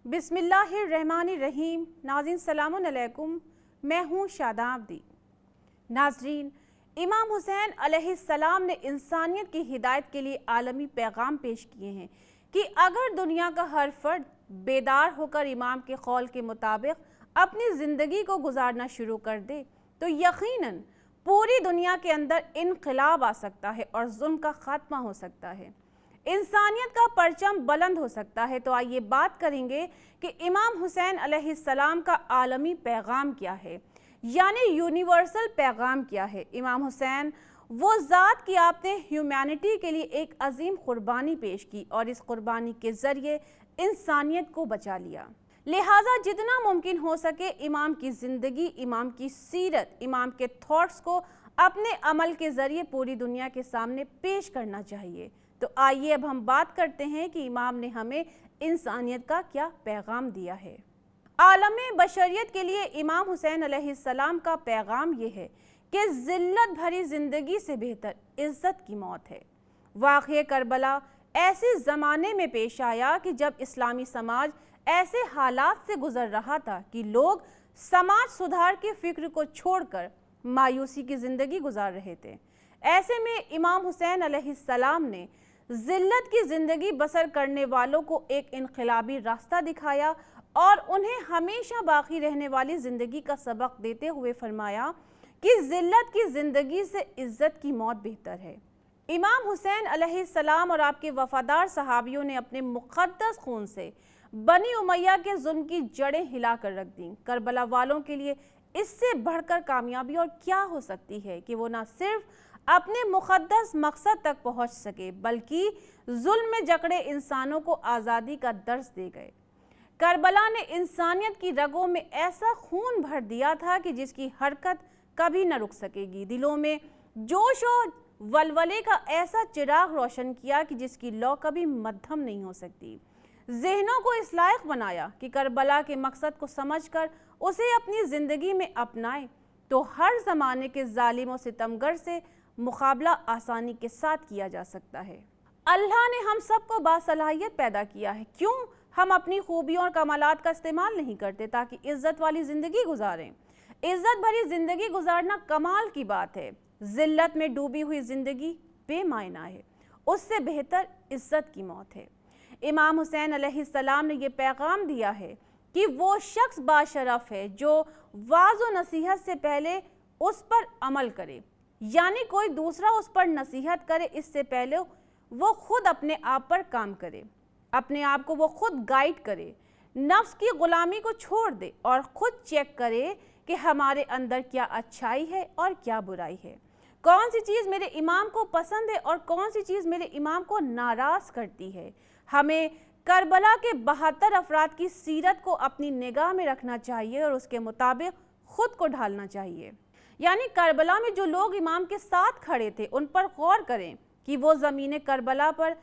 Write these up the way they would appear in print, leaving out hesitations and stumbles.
बिस्मिल्लाहिर्रहमानिर्रहीम। नाज़रीन सलाम अलैकुम, मैं हूँ शादाब दी। नाज़रीन, इमाम हुसैन अलैहिस्सलाम ने इंसानियत की हिदायत के लिए आलमी पैगाम पेश किए हैं कि अगर दुनिया का हर फर्द बेदार होकर इमाम के कौल के मुताबिक अपनी ज़िंदगी को गुजारना शुरू कर दे तो यकीनन पूरी दुनिया के अंदर इनक़िलाब आ सकता है और जुल्म का खात्मा हो सकता है, इंसानियत का परचम बुलंद हो सकता है। तो आइए बात करेंगे कि इमाम हुसैन अलैहिस्सलाम का आलमी पैगाम क्या है, यानी यूनिवर्सल पैगाम क्या है। इमाम हुसैन वो ज़ात की आपने ह्यूमैनिटी के लिए एक अजीम कुर्बानी पेश की और इस कुर्बानी के ज़रिए इंसानियत को बचा लिया। लिहाजा जितना मुमकिन हो सके इमाम की ज़िंदगी, इमाम की सीरत, इमाम के थॉट्स को अपने अमल के ज़रिए पूरी दुनिया के सामने पेश करना चाहिए। तो आइए अब हम बात करते हैं कि इमाम ने हमें इंसानियत का क्या पैगाम दिया है। आलमे बशरियत के लिए इमाम हुसैन अलैहिस्सलाम का पैगाम ये है कि ज़िल्लत भरी ज़िंदगी से बेहतर इज़्ज़त की मौत है। वाक़या करबला ऐसे ज़माने में पेश आया कि जब इस्लामी समाज ऐसे हालात से गुज़र रहा था कि लोग समाज सुधार के फ़िक्र को छोड़कर मायूसी की ज़िंदगी गुजार रहे थे। ऐसे में इमाम हुसैन अलैहिस्सलाम ने ज़िल्लत की ज़िंदगी बसर करने वालों को एक इनक़िलाबी रास्ता दिखाया और उन्हें हमेशा बाकी रहने वाली ज़िंदगी का सबक देते हुए फरमाया कि ज़िल्लत की ज़िंदगी से इज़्ज़त की मौत बेहतर है। इमाम हुसैन अलैहिस्सलाम और आपके वफ़ादार सहाबियों ने अपने मुक़द्दस खून से बनी उमैया के जुल्म की जड़ें हिला कर रख दी। करबला वालों के लिए इससे बढ़कर कामयाबी और क्या हो सकती है कि वो ना सिर्फ अपने मुक़द्दस मकसद तक पहुँच सके बल्कि जुल्म में जकड़े इंसानों को आज़ादी का दर्स दे गए। करबला ने इंसानियत की रगों में ऐसा खून भर दिया था कि जिसकी हरकत कभी न रुक सकेगी। दिलों में जोश और वलवले का ऐसा चिराग रोशन किया कि जिसकी लौ कभी मद्धम नहीं हो सकती। ज़हनों को इस लायक बनाया कि करबला के मकसद को समझकर उसे अपनी ज़िंदगी में अपनाए तो हर ज़माने के जालिम और सितमगर से मुकाबला आसानी के साथ किया जा सकता है। अल्लाह ने हम सबको बासलाहियत पैदा किया है, क्यों हम अपनी खूबियों और कमालात का इस्तेमाल नहीं करते ताकि इज़्ज़त वाली ज़िंदगी गुजारें। इज़्ज़त भरी ज़िंदगी गुजारना कमाल की बात है। ज़िल्लत में डूबी हुई ज़िंदगी बेमायना है, उससे बेहतर इज़्ज़त की मौत है। इमाम हुसैन अलैहिस्सलाम ने यह पैगाम दिया है कि वो शख्स बाशरफ है जो वाज़ व नसीहत से पहले उस पर अमल करे, यानी कोई दूसरा उस पर नसीहत करे इससे पहले वो खुद अपने आप पर काम करे, अपने आप को वो खुद गाइड करे, नफ्स की गुलामी को छोड़ दे और खुद चेक करे कि हमारे अंदर क्या अच्छाई है और क्या बुराई है, कौन सी चीज़ मेरे इमाम को पसंद है और कौन सी चीज़ मेरे इमाम को नाराज़ करती है। हमें करबला के 72 अफराद की सीरत को अपनी निगाह में रखना चाहिए और उसके मुताबिक खुद को ढालना चाहिए। यानी करबला में जो लोग इमाम के साथ खड़े थे उन पर गौर करें कि वो ज़मीन करबला पर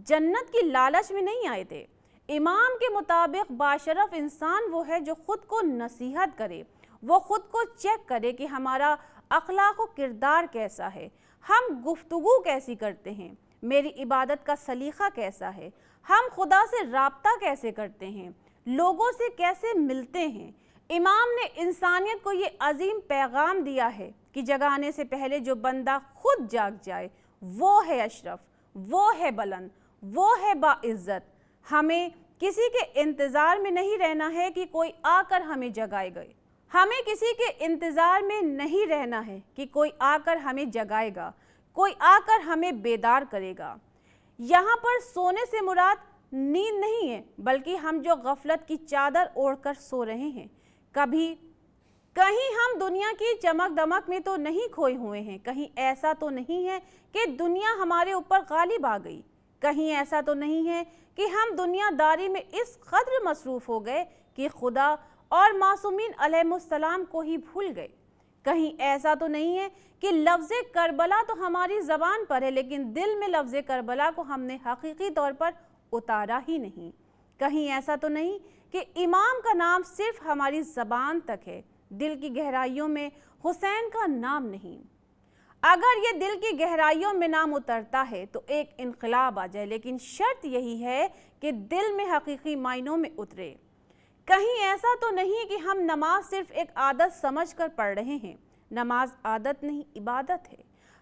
जन्नत की लालच में नहीं आए थे। इमाम के मुताबिक बाशरफ इंसान वो है जो खुद को नसीहत करे, वो खुद को चेक करे कि हमारा अखलाक व किरदार कैसा है, हम गुफ्तगू कैसी करते हैं, मेरी इबादत का सलीक़ा कैसा है, हम खुदा से राब्ता कैसे करते हैं, लोगों से कैसे मिलते हैं। इमाम ने इंसानियत को ये अजीम पैगाम दिया है कि जगाने से पहले जो बंदा खुद जाग जाए वो है अशरफ, वो है बुलंद, वो है बाइज़्ज़त। हमें किसी के इंतज़ार में नहीं रहना है कि कोई आकर हमें जगाएगा, हमें किसी के इंतज़ार में नहीं रहना है कि कोई आकर हमें जगाएगा, कोई आकर हमें बेदार करेगा। यहाँ पर सोने से मुराद नींद नहीं है बल्कि हम जो गफलत की चादर ओढ़कर सो रहे हैं। कहीं हम दुनिया की चमक दमक में तो नहीं खोए हुए हैं, कहीं ऐसा तो नहीं है कि दुनिया हमारे ऊपर गालिब आ गई, कहीं ऐसा तो नहीं है कि हम दुनियादारी में इस कदर मसरूफ़ हो गए कि खुदा और मासूमीन अलैहिस्सलाम को ही भूल गए, कहीं ऐसा तो नहीं है कि लफ्ज़ करबला तो हमारी ज़बान पर है लेकिन दिल में लफ्ज़ करबला को हमने हकीकी तौर पर उतारा ही नहीं, कहीं ऐसा तो नहीं कि इमाम का नाम सिर्फ हमारी ज़बान तक है, दिल की गहराइयों में हुसैन का नाम नहीं। अगर ये दिल की गहराइयों में नाम उतरता है तो एक इनकलाब आ जाए, लेकिन शर्त यही है कि दिल में हकीकी मायनों में उतरे। कहीं ऐसा तो नहीं कि हम नमाज सिर्फ एक आदत समझ कर पढ़ रहे हैं। नमाज आदत नहीं, इबादत है।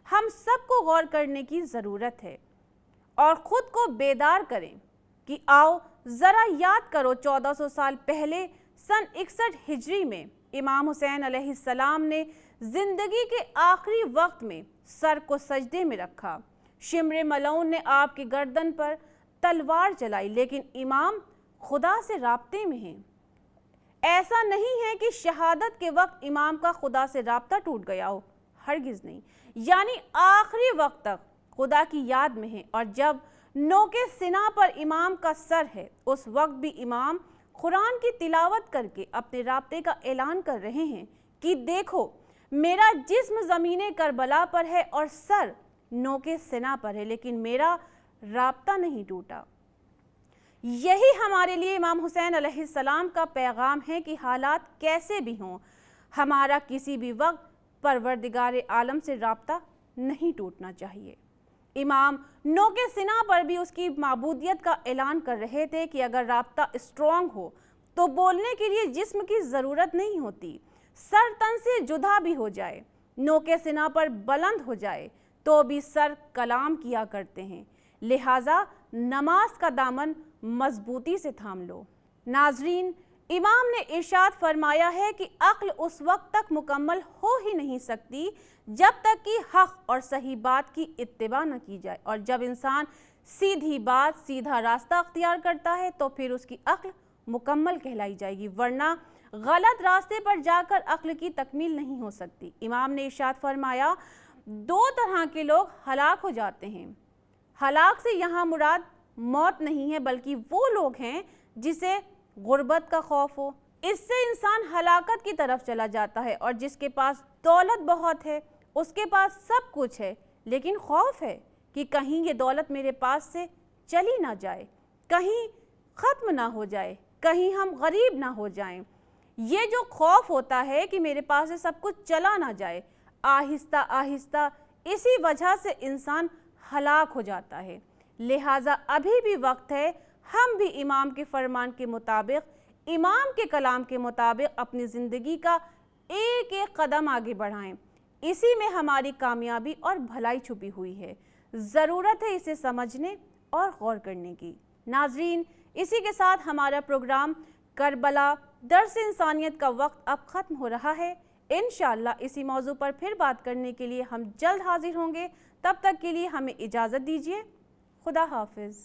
हम सबको गौर करने की ज़रूरत है और ख़ुद को बेदार करें कि आओ ज़रा याद करो 1400 साल पहले सन 61 हिजरी में इमाम हुसैन अलैहिस्सलाम ने ज़िंदगी के आखिरी वक्त में सर को सजदे में रखा। शिमर मलऊन ने आपकी गर्दन पर तलवार चलाई, लेकिन इमाम खुदा से राब्ते में हैं। ऐसा नहीं है कि शहादत के वक्त इमाम का खुदा से राब्ता टूट गया हो, हरगिज़ नहीं। यानी आखिरी वक्त तक खुदा की याद में है और जब नोके सिना पर इमाम का सर है, उस वक्त भी इमाम कुरान की तिलावत करके अपने राब्ते का ऐलान कर रहे हैं कि देखो मेरा जिस्म ज़मीने करबला पर है और सर नोके सिना पर है, लेकिन मेरा राब्ता नहीं टूटा। यही हमारे लिए इमाम हुसैन अलैहिस्सलाम का पैगाम है कि हालात कैसे भी हों, हमारा किसी भी वक्त परवरदिगार आलम से राब्ता नहीं टूटना चाहिए। इमाम नोके सिना पर भी उसकी माबूदियत का ऐलान कर रहे थे कि अगर राब्ता स्ट्रॉन्ग हो तो बोलने के लिए जिस्म की ज़रूरत नहीं होती। सर तन से जुदा भी हो जाए, नोके सिना पर बुलंद हो जाए तो भी सर कलाम किया करते हैं। लिहाजा नमाज का दामन मजबूती से थाम लो। नाजरीन, इमाम ने इरशाद फरमाया है कि अक्ल उस वक्त तक मुकम्मल हो ही नहीं सकती जब तक कि हक और सही बात की इत्तिबा न की जाए, और जब इंसान सीधी बात, सीधा रास्ता अख्तियार करता है तो फिर उसकी अक्ल मुकम्मल कहलाई जाएगी, वरना गलत रास्ते पर जाकर अक्ल की तकमील नहीं हो सकती। इमाम ने इरशाद फरमाया, दो तरह के लोग हलाक हो जाते हैं। हलाक से यहाँ मुराद मौत नहीं है, बल्कि वो लोग हैं जिसे गुर्बत का खौफ हो। इससे इंसान हलाकत की तरफ चला जाता है। और जिसके पास दौलत बहुत है, उसके पास सब कुछ है, लेकिन खौफ है कि कहीं ये दौलत मेरे पास से चली ना जाए, कहीं ख़त्म ना हो जाए, कहीं हम गरीब ना हो जाएं। ये जो खौफ होता है कि मेरे पास से सब कुछ चला ना जाए, आहिस्ता आहिस्ता इसी वजह से इंसान हलाक हो जाता है। लिहाजा अभी भी वक्त है हम भी इमाम के फरमान के मुताबिक, इमाम के कलाम के मुताबिक अपनी ज़िंदगी का एक एक कदम आगे बढ़ाएं। इसी में हमारी कामयाबी और भलाई छुपी हुई है। ज़रूरत है इसे समझने और गौर करने की। नाजरीन, इसी के साथ हमारा प्रोग्राम करबला दर्स इंसानियत का वक्त अब ख़त्म हो रहा है। इंशाअल्लाह इसी मौजू पर फिर बात करने के लिए हम जल्द हाजिर होंगे। तब तक के लिए हमें इजाज़त दीजिए। खुदा हाफिज़।